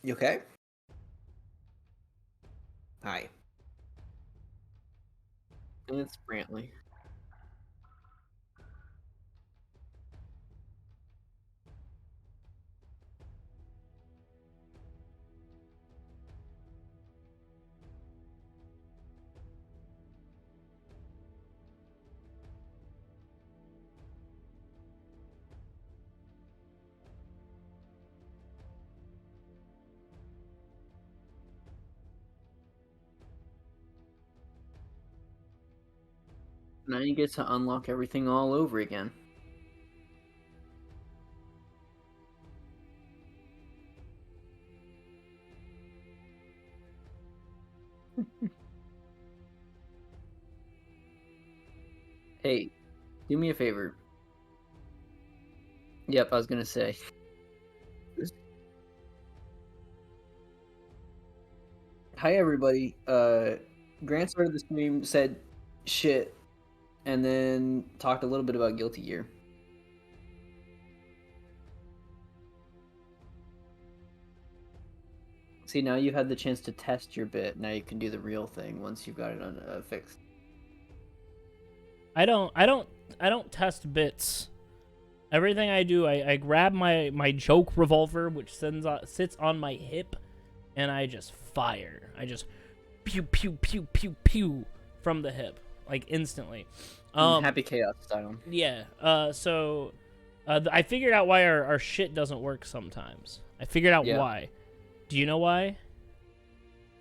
You okay? Hi. It's Brantley. Now you get to unlock everything all over again. Hey, do me a favor. Yep, I was gonna say. Hi everybody. Grant started the stream, said shit, and then talked a little bit about Guilty Gear. See, now you've had the chance to test your bit. Now you can do the real thing once you've got it fixed. I don't test bits. Everything I do, I grab my joke revolver, which sits on my hip, and I just fire. I just pew pew pew pew pew from the hip, like instantly. Happy Chaos style. Yeah. I figured out why our shit doesn't work sometimes. I figured out why. Do you know why?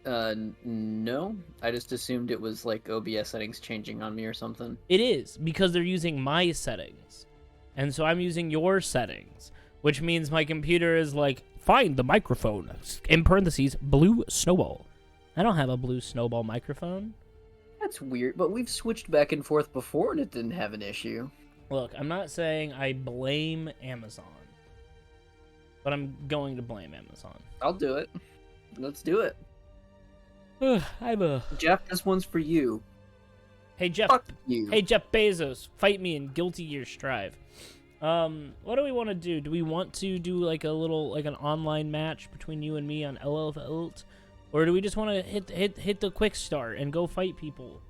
No. I just assumed it was like OBS settings changing on me or something. It is, because they're using my settings. And so I'm using your settings, which means my computer is like, find the microphone, in parentheses, blue snowball. I don't have a blue snowball microphone. That's weird, but we've switched back and forth before and it didn't have an issue. Look, I'm not saying I blame Amazon, but I'm going to blame Amazon. I'll do it. Let's do it. Jeff, this one's for you. Hey Jeff. Fuck you. Hey Jeff Bezos, fight me in Guilty Gear Strive. What do we want to do? Do we want to do like a little an online match between you and me on Elphelt, or do we just want to hit the quick start and go fight people?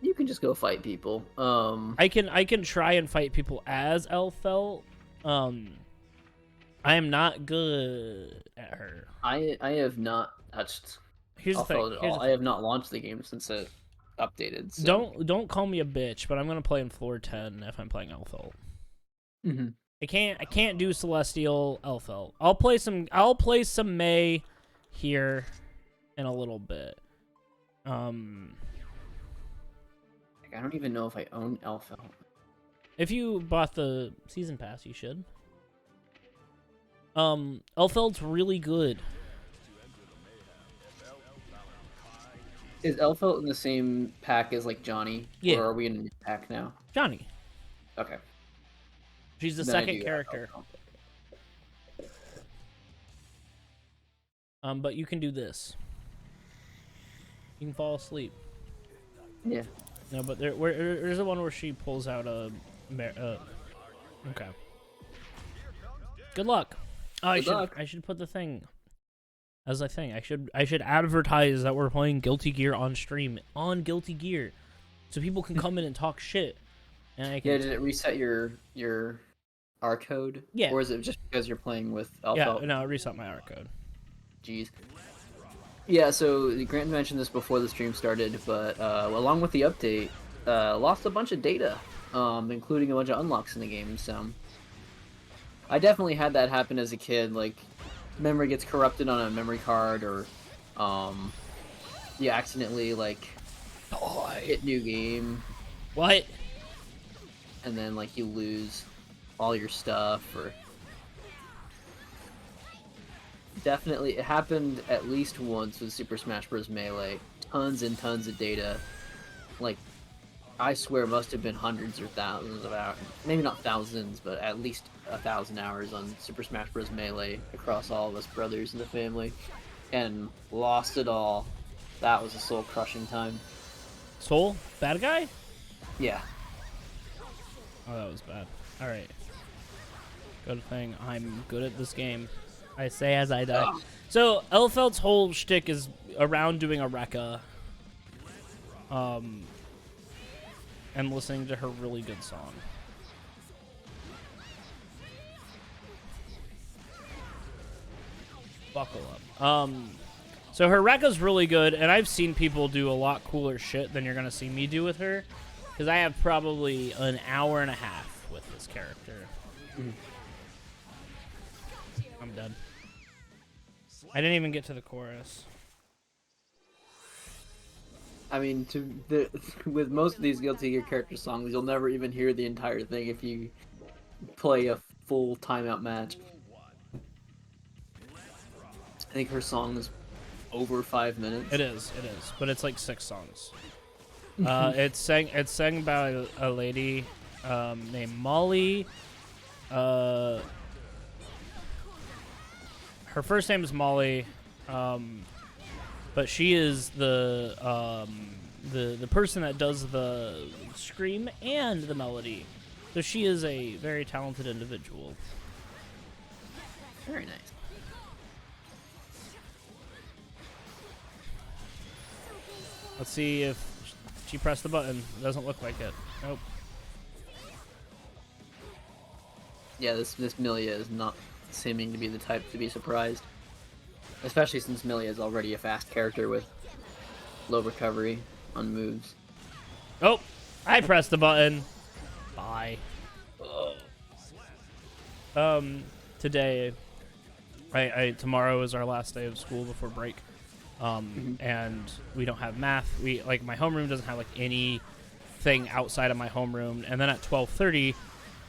You can just go fight people. I can try and fight people as Elphelt. I am not good at her. I have not touched. Here's the thing. I have not launched the game since it updated. So. Don't call me a bitch, but I'm gonna play in floor 10 if I'm playing Elphelt. Mm-hmm. I can't do Celestial Elphelt. I'll play some May here in a little bit. I don't even know if I own Elphelt. If you bought the season pass, you should. Elphelt's really good. Is Elphelt in the same pack as like Johnny? Yeah. Or are we in a new pack now? Johnny. Okay. She's the second character. But you can do this. You can fall asleep. Yeah. No, but there's the one where she pulls out a. Okay. Good luck. Oh, I should put the thing as a thing. I should advertise that we're playing Guilty Gear on stream on Guilty Gear, so people can come in and talk shit. And I can. Yeah. Did it reset your R code? Yeah. Or is it just because you're playing with Elphelt? Yeah. No, I reset my R code. Jeez. Yeah, so Grant mentioned this before the stream started, but along with the update, lost a bunch of data, including a bunch of unlocks in the game, so... I definitely had that happen as a kid, like, memory gets corrupted on a memory card, or, you accidentally, like, hit new game. What? And then, like, you lose all your stuff, or... Definitely, it happened at least once with Super Smash Bros. Melee. Tons and tons of data. Like, I swear must have been hundreds or thousands of hours. Maybe not thousands, but at least 1,000 hours on Super Smash Bros. Melee across all of us brothers in the family. And lost it all. That was a soul-crushing time. Soul? Bad guy? Yeah. Oh, that was bad. Alright. Good thing I'm good at this game. I say as I die. So Elphelt's whole shtick is around doing a Rekka, and listening to her really good song. Buckle up. So her Rekka's really good, and I've seen people do a lot cooler shit than you're gonna see me do with her, because I have probably an hour and a half with this character. I'm done. I didn't even get to the chorus. I mean, with most of these Guilty Gear character songs, you'll never even hear the entire thing if you play a full timeout match. I think her song is over 5 minutes. It is, but it's like 6 songs. It's sang by a lady named Molly. Her first name is Molly, but she is the person that does the scream and the melody. So she is a very talented individual. Very nice. Let's see if she pressed the button. It doesn't look like it. Nope. Yeah, this Milia is not seeming to be the type to be surprised. Especially since Milia is already a fast character with low recovery on moves. Oh! I pressed the button. Bye. Today, tomorrow is our last day of school before break. And we don't have math. My homeroom doesn't have anything outside of my homeroom. And then at 12:30,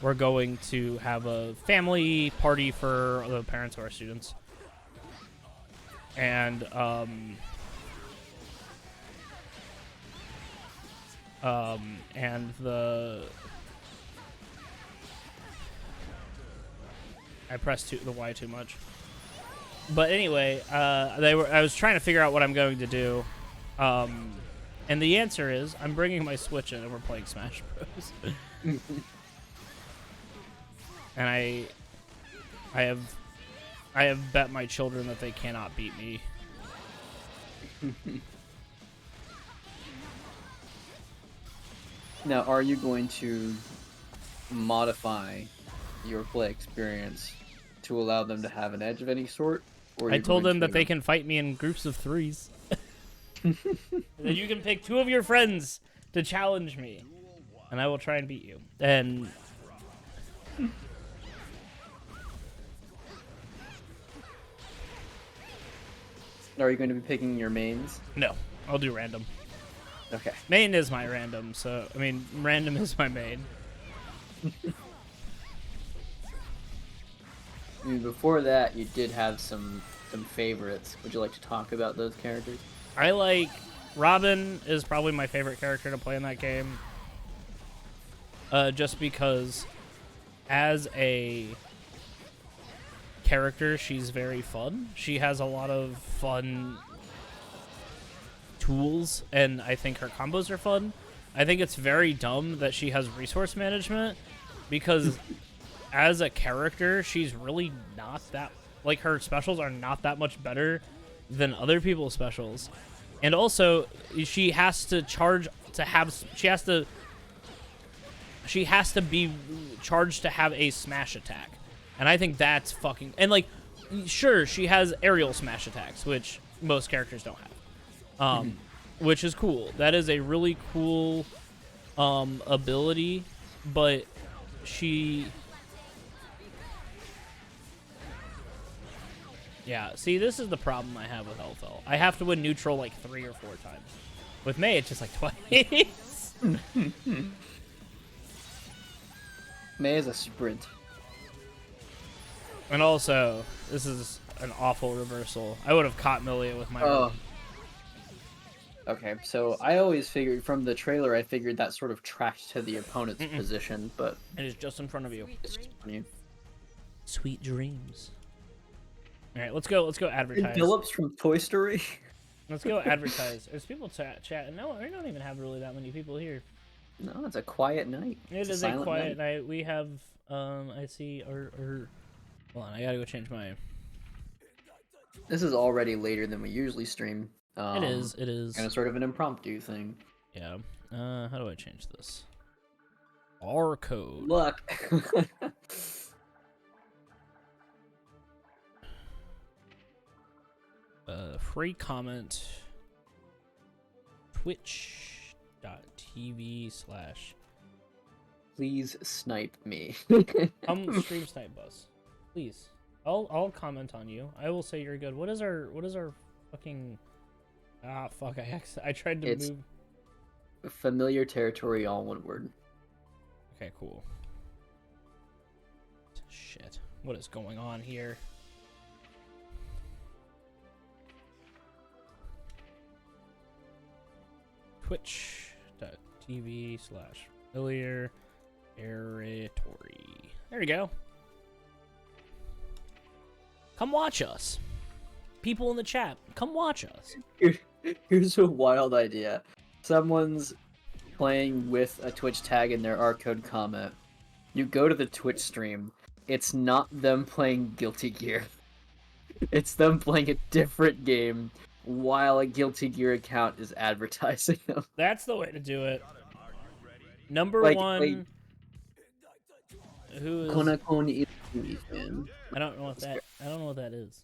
we're going to have a family party for the parents of our students. And I pressed the Y too much. But anyway, I was trying to figure out what I'm going to do, and the answer is I'm bringing my Switch in and we're playing Smash Bros. And I have bet my children that they cannot beat me. Now, are you going to modify your play experience to allow them to have an edge of any sort? Or I told them that they can fight me in groups of 3s. And then you can pick 2 of your friends to challenge me, and I will try and beat you. And are you going to be picking your mains? no, I'll do random. Okay. Main is my random, so I mean random is my main. I mean, before that, you did have some favorites. Would you like to talk about those characters? I like Robin is probably my favorite character to play in that game. Just because as a character, she's very fun. She has a lot of fun tools, and I think her combos are fun. I think it's very dumb that she has resource management, because as a character, she's really not that... Like, her specials are not that much better than other people's specials. And also, she has to charge to have... She has to be charged to have a smash attack. And I think that's fucking... And, like, sure, she has aerial smash attacks, which most characters don't have. Which is cool. That is a really cool ability, but she... Yeah, see, this is the problem I have with Elphelt. I have to win neutral like 3 or 4 times. With May, it's just like twice. May is a sprint. And also, this is an awful reversal. I would have caught Milia with my... Okay, so I always figured, from the trailer, I figured that sort of tracked to the opponent's position, but... It is just in front of you. It's just on you. Sweet dreams. Alright, let's go advertise. Phillips from Toy Story? Let's go advertise. There's people chatting. No, we don't even have really that many people here. No, it's a quiet night. It is a quiet night. We have, I see our... Hold on, I gotta go change my... This is already later than we usually stream. It is. It is. Kind of sort of an impromptu thing. Yeah. How do I change this? R code. Luck. Free comment. Twitch.tv/ Please snipe me. Come stream snipe us, please. I'll comment on you. I will say you're good. What is our fucking? Ah, fuck! I tried to move. Familiar territory, all one word. Okay, cool. Shit, what is going on here? Twitch.tv/ familiar territory. There you go. Come watch us. People in the chat, come watch us. Here's a wild idea. Someone's playing with a Twitch tag in their R code comment. You go to the Twitch stream. It's not them playing Guilty Gear. It's them playing a different game while a Guilty Gear account is advertising them. That's the way to do it. Number one. Who is? I don't know what that. I don't know what that is.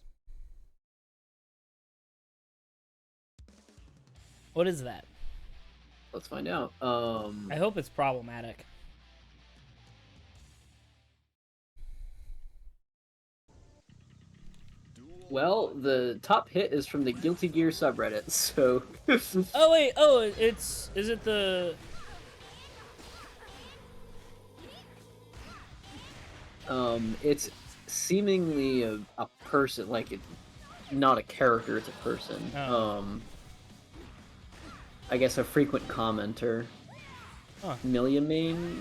What is that? Let's find out. I hope it's problematic. Well, the top hit is from the Guilty Gear subreddit, so... Oh, wait. Oh, is it the... It's seemingly a person, like, not a character, it's a person. Oh. I guess a frequent commenter. Huh. Milliamane,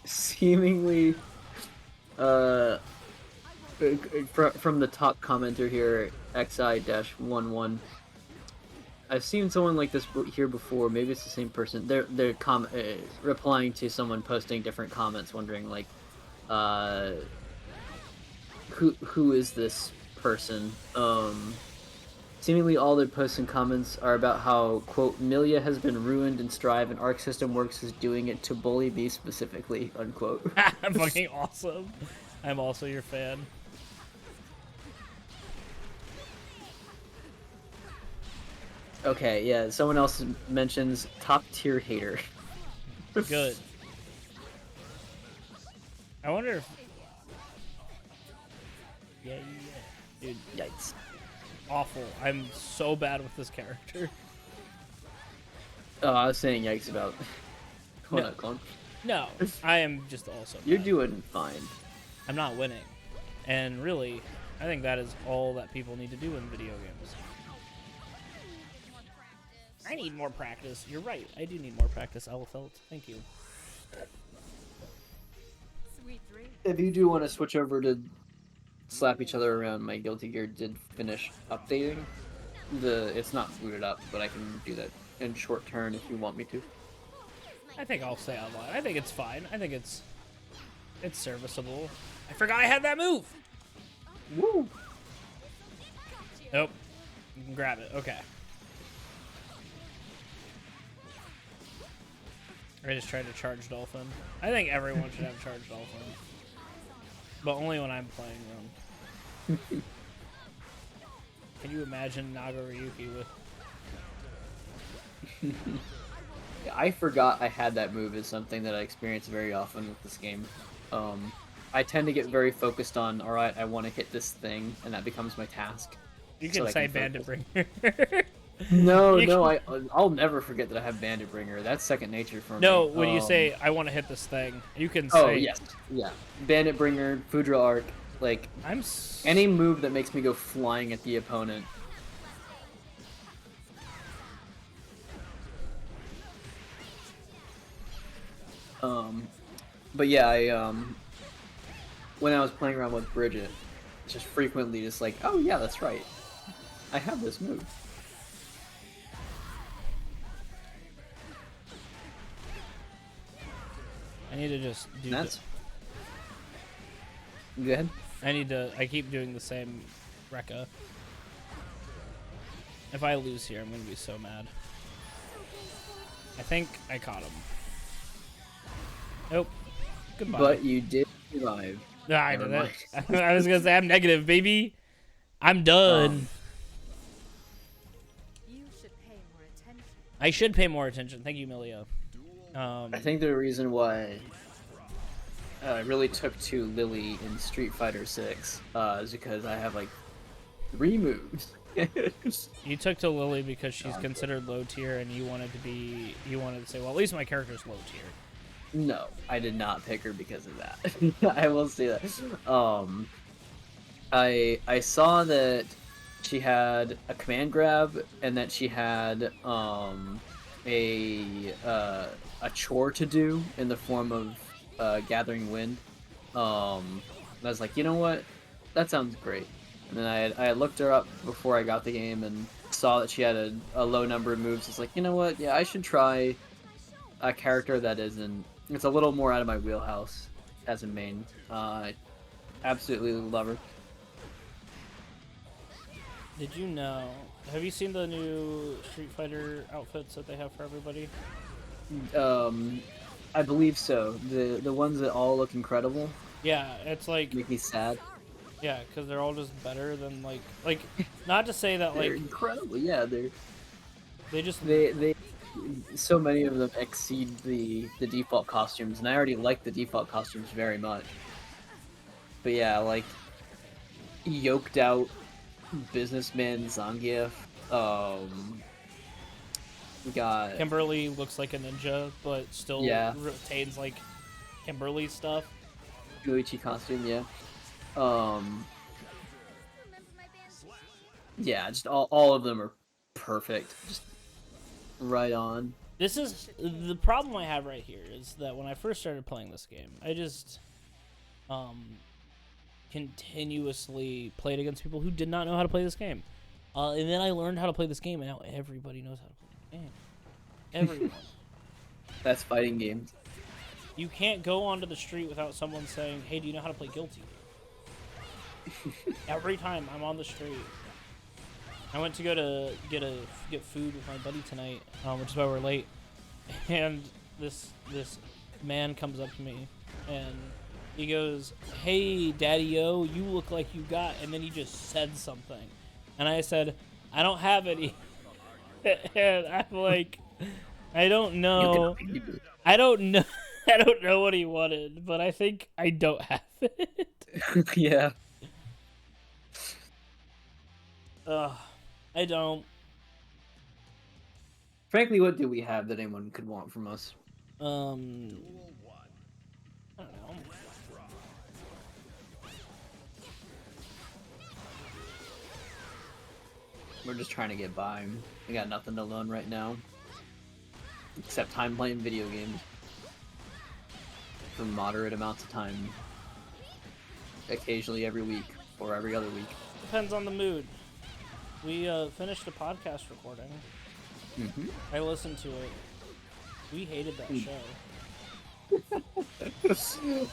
seemingly, from the top commenter here, xi-11, I've seen someone like this here before. Maybe it's the same person. They're replying to someone posting different comments, wondering like, who is this person? Seemingly all their posts and comments are about how, quote, Milia has been ruined in Strive and Arc System Works is doing it to bully me specifically, unquote. Fucking awesome. I'm also your fan. Okay, yeah, someone else mentions top tier hater. Good. I wonder if... Yeah. Dude, Yikes. awful. I'm so bad with this character. Oh, I was saying yikes about... Clone. No, I am just also You're bad. doing fine. I'm not winning. And really, I think that is all that people need to do in video games. I need more practice. You're right. I do need more practice, Elphelt. Thank you. If you do want to switch over to slap each other around, my Guilty Gear did finish updating. It's not booted up, but I can do that in short turn if you want me to. I think I'll stay online. I think it's fine. I think it's serviceable. I forgot I had that move! Woo! Nope. You can grab it. Okay. I just tried to charge Dolphin. I think everyone should have charged Dolphin. But only when I'm playing them. Can you imagine Nagaryuki with... Yeah, I forgot I had that move is something that I experience very often with this game. I tend to get very focused on, alright, I want to hit this thing, and that becomes my task. You can say Bandit Bringer. No, I'll never forget that I have Bandit Bringer. That's second nature for me. No, when you say, I want to hit this thing, you can say... Oh, yes. Yeah. Bandit Bringer, Foudre Arc, like, any move that makes me go flying at the opponent. But yeah, when I was playing around with Bridget, just frequently just like, oh yeah, that's right. I have this move. I need to just do Go ahead. I keep doing the same Rekka. If I lose here, I'm gonna be so mad. I think I caught him. Nope. Goodbye. But you did survive. Nah, I did it. I was gonna say I'm negative, baby. I'm done. You should pay more attention. I should pay more attention. Thank you, Millia. I think the reason why I really took to Lily in Street Fighter 6 is because I have like 3 moves. You took to Lily because she's considered low tier, and you wanted to say, well, at least my character's low tier. No, I did not pick her because of that. I will say that. I saw that she had a command grab and that she had a chore to do in the form of gathering wind. I was like, you know what? That sounds great. And then I had looked her up before I got the game and saw that she had a low number of moves. It's like, you know what? Yeah, I should try a character that isn't. It's a little more out of my wheelhouse as a main. I absolutely love her. Did you know? Have you seen the new Street Fighter outfits that they have for everybody? I believe so. The ones that all look incredible. Yeah, it's like Make me sad. yeah, because they're all just better than like not to say that They're like incredible. Yeah, they so many of them exceed the default costumes, and I already like the default costumes very much. But yeah, like yoked out businessman Zangief. We got Kimberly looks like a ninja, but still retains like Kimberly stuff. Guichi costume, yeah. Yeah, just all of them are perfect. Just right on. This is the problem I have right here is that when I first started playing this game, I just continuously played against people who did not know how to play this game. And then I learned how to play this game, and now everybody knows how to play the game. Everyone. That's fighting games. You can't go onto the street without someone saying, hey, do you know how to play Guilty? Every time I'm on the street. I went to go to get food with my buddy tonight, which is why we're late. And this man comes up to me, and he goes, hey, Daddy-O, you look like you got... And then he just said something. And I said, I don't have any. And I'm like, I don't know. I don't know. I don't know what he wanted, but I think I don't have it. Yeah. I don't. Frankly, what do we have that anyone could want from us? I don't know. We're just trying to get by. We got nothing to learn right now. Except time playing video games. For moderate amounts of time. Occasionally every week. Or every other week. Depends on the mood. We finished a podcast recording. Mm-hmm. I listened to it. We hated that show.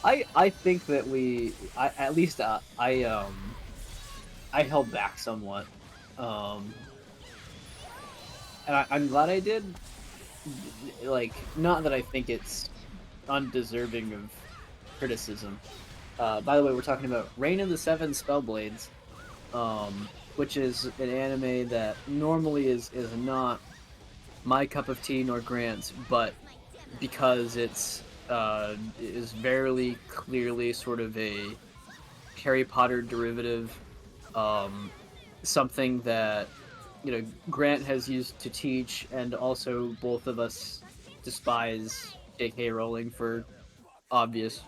I think that I held back somewhat. And I'm glad I did. Like, not that I think it's undeserving of criticism. By the way, we're talking about Reign of the Seven Spellblades, which is an anime that normally is not my cup of tea nor Grant's, but because it's is very clearly sort of a Harry Potter derivative, something that Grant has used to teach, and also both of us despise J.K. Rowling for obvious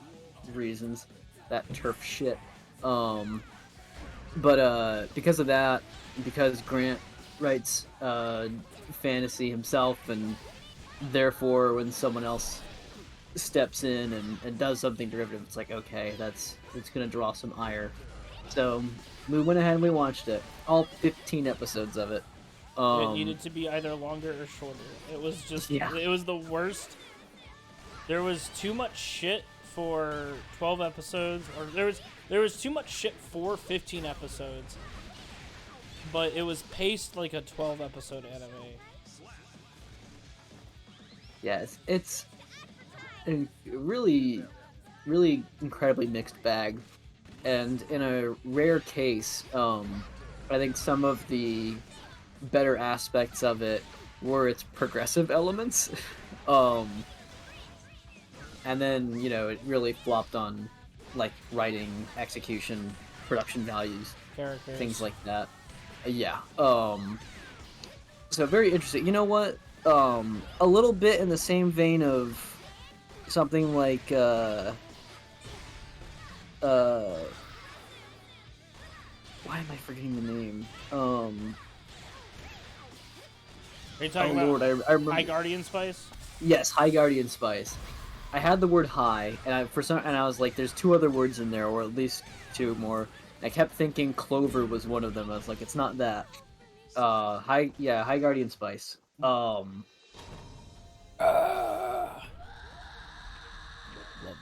reasons. That turf shit. But because of that, because Grant writes fantasy himself, and therefore when someone else steps in and does something derivative, it's like, okay, it's gonna draw some ire. So we went ahead and we watched it, all 15 episodes of it. It needed to be either longer or shorter. It was just, It was the worst. There was too much shit for 12 episodes, or there was too much shit for 15 episodes, but it was paced like a 12 episode anime. Yeah, it's a really, really incredibly mixed bag, and in a rare case, I think some of the better aspects of it were its progressive elements. And then, it really flopped on, like, writing, execution, production values, Characters. things like that. Yeah. So very interesting. You know what? A little bit in the same vein of something like, why am I forgetting the name? Are you talking about Lord, I remember... High Guardian Spice? Yes, High Guardian Spice. I had the word high, and I was like, there's two other words in there, or at least two more. I kept thinking Clover was one of them. I was like, it's not that. High Guardian Spice. Love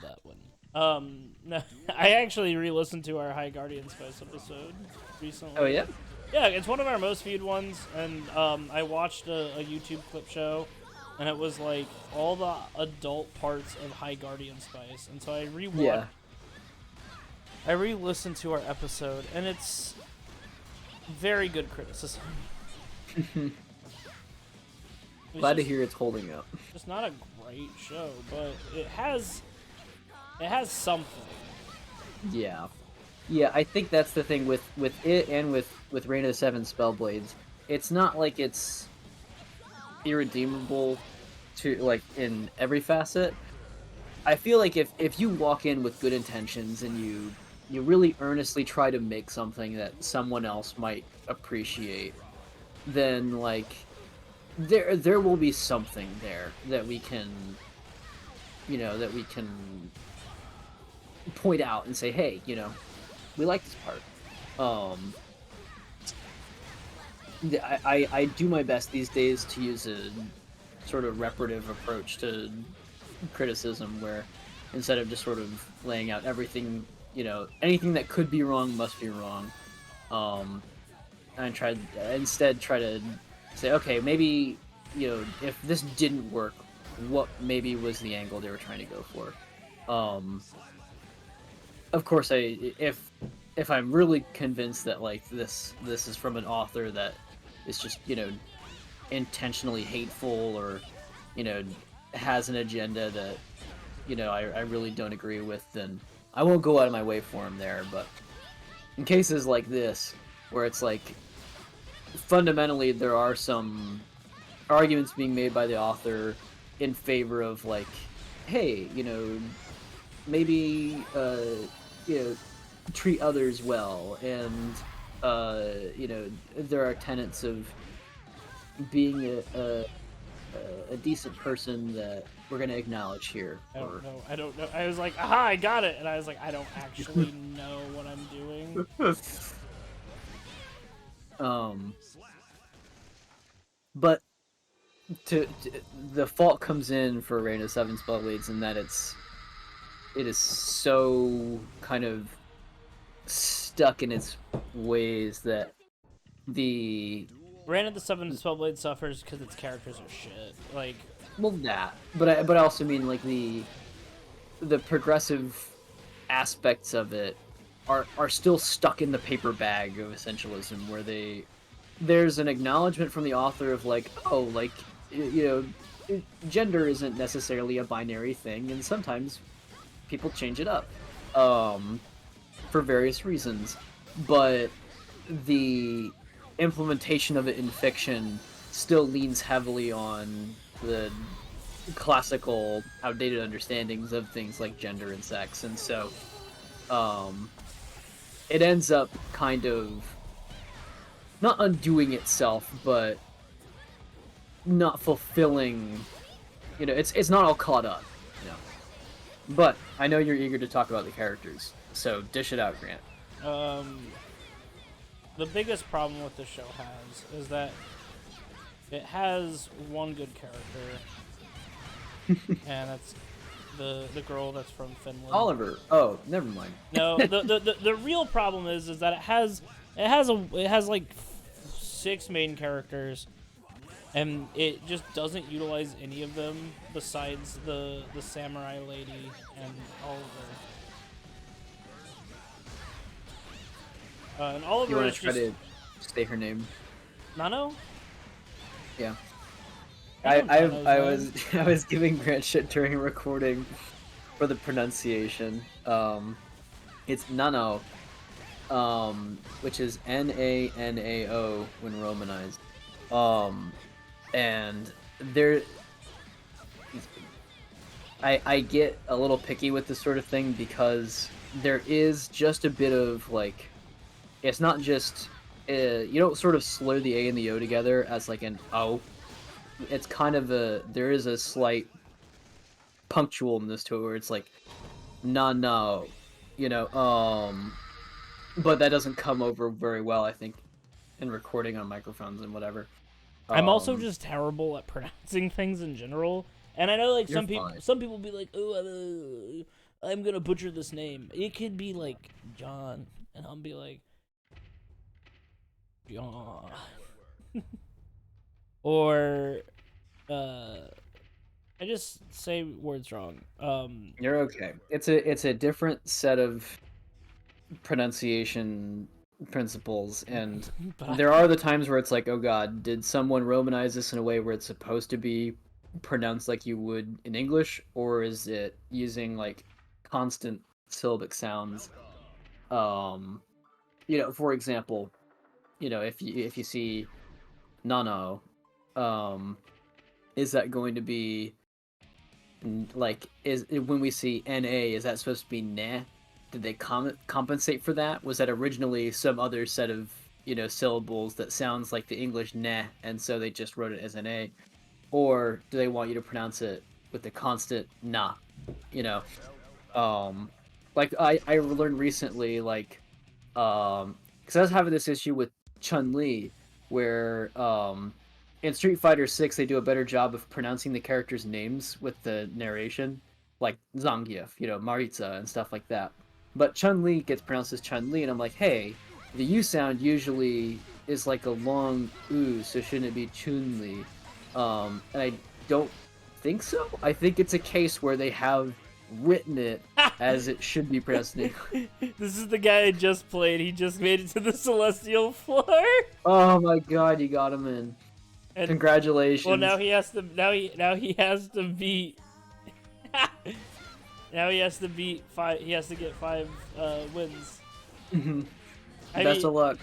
that one. No, I actually re-listened to our High Guardian Spice episode recently. Oh yeah? Yeah, it's one of our most viewed ones, and I watched a YouTube clip show, and it was like all the adult parts of High Guardian Spice, and so I rewatched. Yeah. I re-listened to our episode, and it's very good criticism. Glad to hear it's holding up. It's not a great show, but it has something. Yeah. Yeah, I think that's the thing with it and with Reign of the Seven Spellblades. It's not like it's irredeemable to, like, in every facet. I feel like if you walk in with good intentions and you really earnestly try to make something that someone else might appreciate, then, like, there will be something there that we can point out and say, hey, we like this part. I do my best these days to use a sort of reparative approach to criticism, where instead of just sort of laying out everything, anything that could be wrong must be wrong, and instead try to say, okay, maybe, if this didn't work, what maybe was the angle they were trying to go for. Of course, if I'm really convinced that, like, this is from an author that is just, intentionally hateful, or, has an agenda that, I really don't agree with, then I won't go out of my way for him there. But in cases like this, where it's like, fundamentally there are some arguments being made by the author in favor of, like, hey, maybe, treat others well, and, there are tenets of being a decent person that we're going to acknowledge here. I don't know. I was like, aha, I got it. And I was like, I don't actually know what I'm doing. But the fault comes in for Reign of Seven Spellblades in that it is so kind of stuck in its ways that the Reign of the Seven Spellblades suffers because its characters are shit. Like, well, that, but I also mean, like, the progressive aspects of it are still stuck in the paper bag of essentialism, where there's an acknowledgement from the author of, like, oh, like, gender isn't necessarily a binary thing, and sometimes people change it up for various reasons, but the implementation of it in fiction still leans heavily on the classical, outdated understandings of things like gender and sex, and so it ends up kind of not undoing itself, but not fulfilling. It's not all caught up. But I know you're eager to talk about the characters, so dish it out, Grant. The biggest problem with the show is that it has one good character, and it's the girl that's from Finland. Oliver. Oh, never mind. No, the real problem is that it has like 6 main characters, and it just doesn't utilize any of them besides the samurai lady and Oliver. And Oliver You want is to try just to say her name? Nano. Yeah. I I was giving Grant shit during recording for the pronunciation. It's Nano, which is Nanao when romanized. And there, I get a little picky with this sort of thing because there is just a bit of like, it's not just you don't sort of slur the A and the O together as like an O. It's kind of there is a slight punctualness to it where it's like no, but that doesn't come over very well, I think, in recording on microphones and whatever. I'm also just terrible at pronouncing things in general, and I know like some people be like, oh, I'm gonna butcher this name. It could be like John, and I'll be like John. Or I just say words wrong. You're okay. It's a different set of pronunciation principles, and there are the times where it's like, oh god, did someone romanize this in a way where it's supposed to be pronounced like you would in English, or is it using like constant syllabic sounds? For example, if you see Nano, is that going to be like, is when we see NA, is that supposed to be nah? Did they compensate for that? Was that originally some other set of syllables that sounds like the English nah, and so they just wrote it as an A? Or do they want you to pronounce it with the constant nah? Like I learned recently, like because I was having this issue with Chun-Li, where in Street Fighter 6 they do a better job of pronouncing the characters' names with the narration, like Zangief, Maritza and stuff like that. But Chun-Li gets pronounced as Chun-Li, and I'm like, hey, the U sound usually is like a long oo, so shouldn't it be Chun-Li? And I don't think so. I think it's a case where they have written it as it should be pronounced. This is the guy I just played. He just made it to the celestial floor. Oh my god, you got him in. And, congratulations. Well, now he has to. Now he has to beat. Now he has to beat 5. He has to get 5 wins. Best of luck.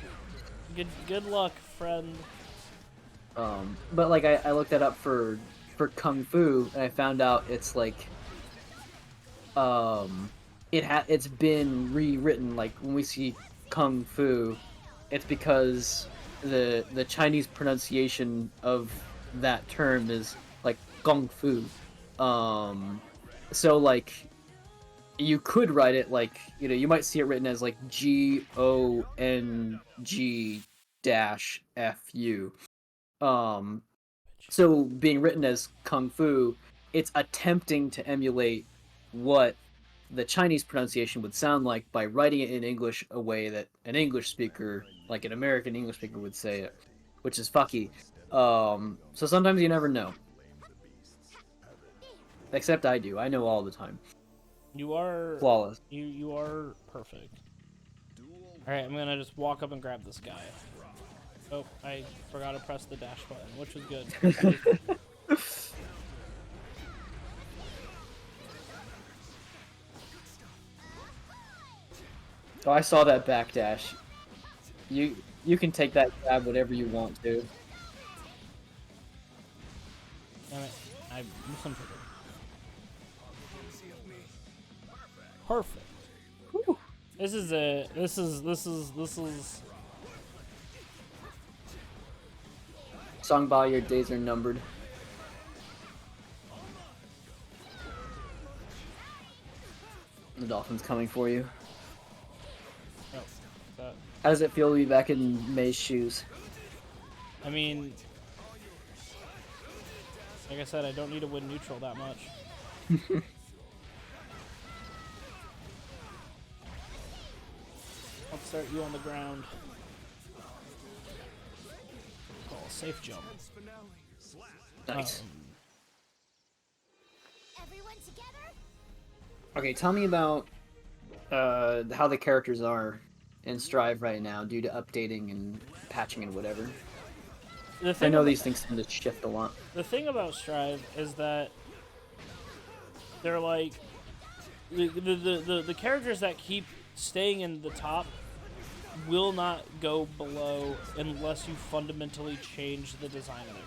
Good luck, friend. But like I looked that up for Kung Fu, and I found out it's like it's been rewritten. Like when we see Kung Fu, it's because the Chinese pronunciation of that term is like Gong Fu. So like you could write it like, you might see it written as like GONG-FU. So being written as Kung Fu, it's attempting to emulate what the Chinese pronunciation would sound like by writing it in English a way that an English speaker, like an American English speaker, would say it, which is fucky. So sometimes you never know. Except I do. I know all the time. You are flawless. You are perfect. Alright, I'm gonna just walk up and grab this guy. Oh, I forgot to press the dash button, which was good. Oh, I saw that backdash. You can take that grab whatever you want to. Damn it. I misunderstood. Perfect. Whew. This is Songbao, your days are numbered. The dolphin's coming for you. Oh, how does it feel to be back in May's shoes? I mean, like I said, I don't need to win neutral that much. start you on the ground. Oh, safe jump. Nice. Everyone together? Okay, tell me about how the characters are in Strive right now due to updating and patching and whatever. I know these things tend to shift a lot. The thing about Strive is that they're like the characters that keep staying in the top will not go below unless you fundamentally change the design of it.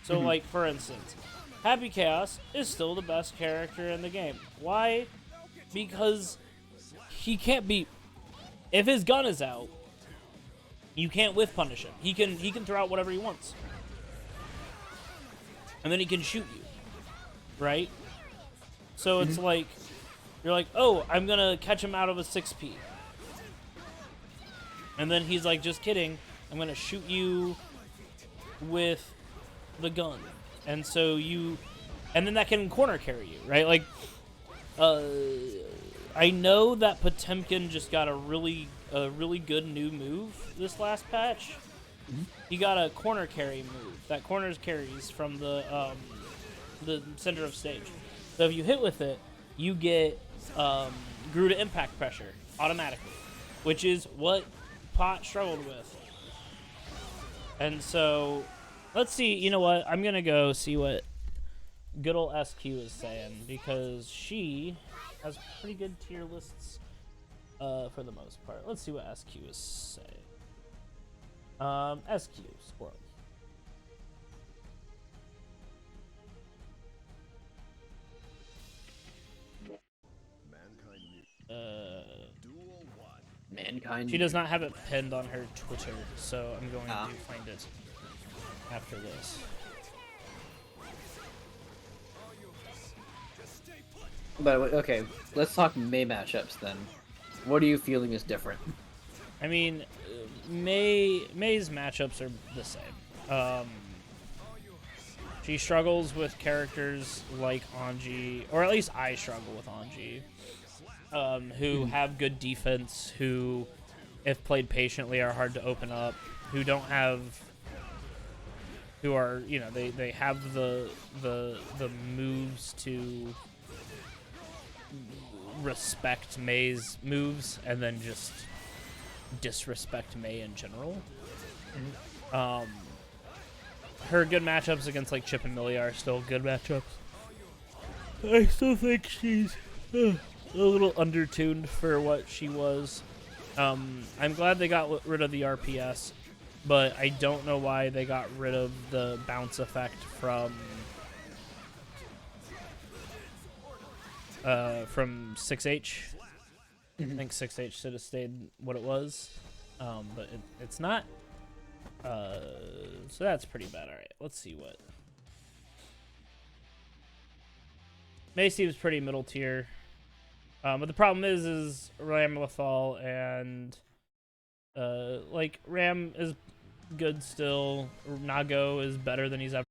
So, like, for instance, Happy Chaos is still the best character in the game. Why? Because he can't be... If his gun is out, you can't whiff punish him. He can throw out whatever he wants. And then he can shoot you. Right? So it's like... You're like, oh, I'm gonna catch him out of a 6P. And then he's like, just kidding. I'm gonna shoot you with the gun. And so you... And then that can corner carry you, right? Like, I know that Potemkin just got a really good new move this last patch. He got a corner carry move that corners carries from the center of stage. So if you hit with it, you get grew to impact pressure automatically, which is what Pot struggled with. And so, let's see. You know what? I'm gonna go see what good old SQ is saying, because she has pretty good tier lists for the most part. Let's see what SQ is saying. SQ Squirrel. Mankind. She does not have it pinned on her Twitter, so I'm going to find it after this. But okay, let's talk May matchups then. What are you feeling is different? I mean, May's matchups are the same. She struggles with characters like Anji, or at least I struggle with Anji, who have good defense, who, if played patiently, are hard to open up, who are, you know, they have the moves to respect May's moves and then just disrespect May in general. Her good matchups against like Chip and Millie are still good matchups. I still think she's a little undertuned for what she was. I'm glad they got rid of the RPS, but I don't know why they got rid of the bounce effect from 6H. I think 6H should have stayed what it was, but it's not. So that's pretty bad. All right, let's see what. May seems pretty middle tier, but the problem is Ram Lethal and like Ram is good still. Nago is better than he's ever